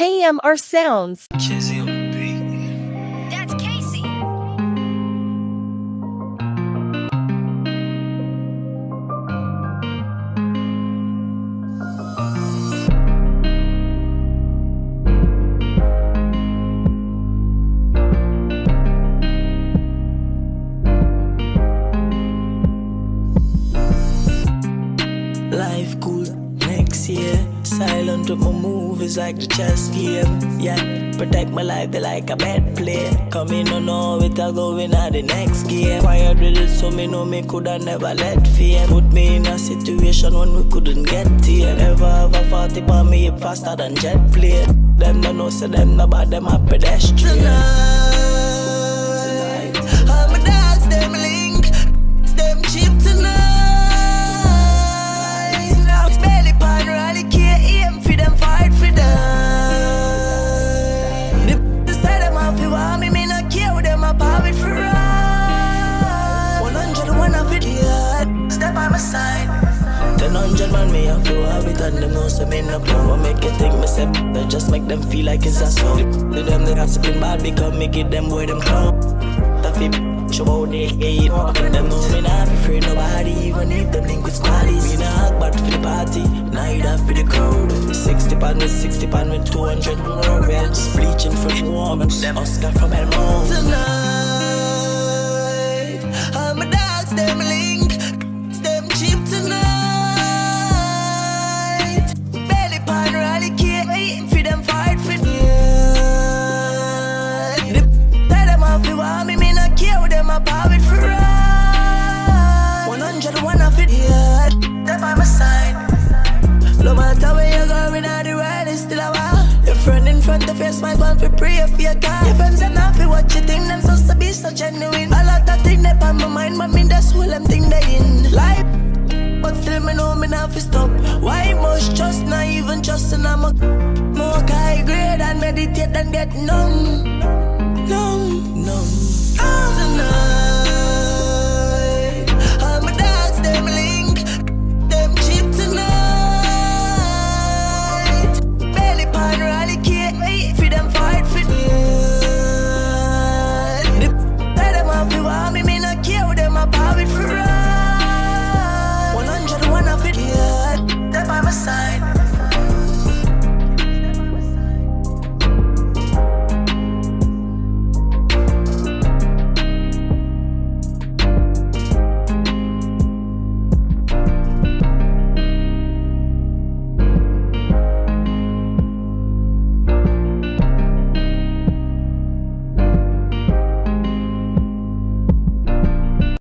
KMRSounds. Kizzy on the beat. That's Casey. Life cool next year. Silent with my movies like the chess game. Yeah, protect my life they like a bad play. Come in on know it I go in at the next game. Quiet with it so me know me coulda never let fear put me in a situation when we couldn't get here. Never have a 40 on me hip faster than jet plane. Them don't know so them no bad them a pedestrian. Tonight, all my dogs them link, them cheap tonight. Step by my side. 100 man me have to have it and them know so me no come and make you think me say I just make them feel like it's a song. To them they got spin bad because me give them where them come. That fit show how they hate. Them know me not afraid nobody even if them link with squaddies. Me not hug but for the party, neither for the crowd. 60 pound with 200 more bells. Bleaching from warm and them Oscar from Elmo. Tonight, all my dogs them link. No matter where you're going, all the world is still a war. Your friend in front of your smile, one for pray for your car. Your friends are not for what you think, them supposed to be so genuine. A lot of things that on my mind, but me that's all them thing they in life. But still me know me not fi stop. Why much trust, not even trust, and I'm a more high grade and meditate and get numb. Tonight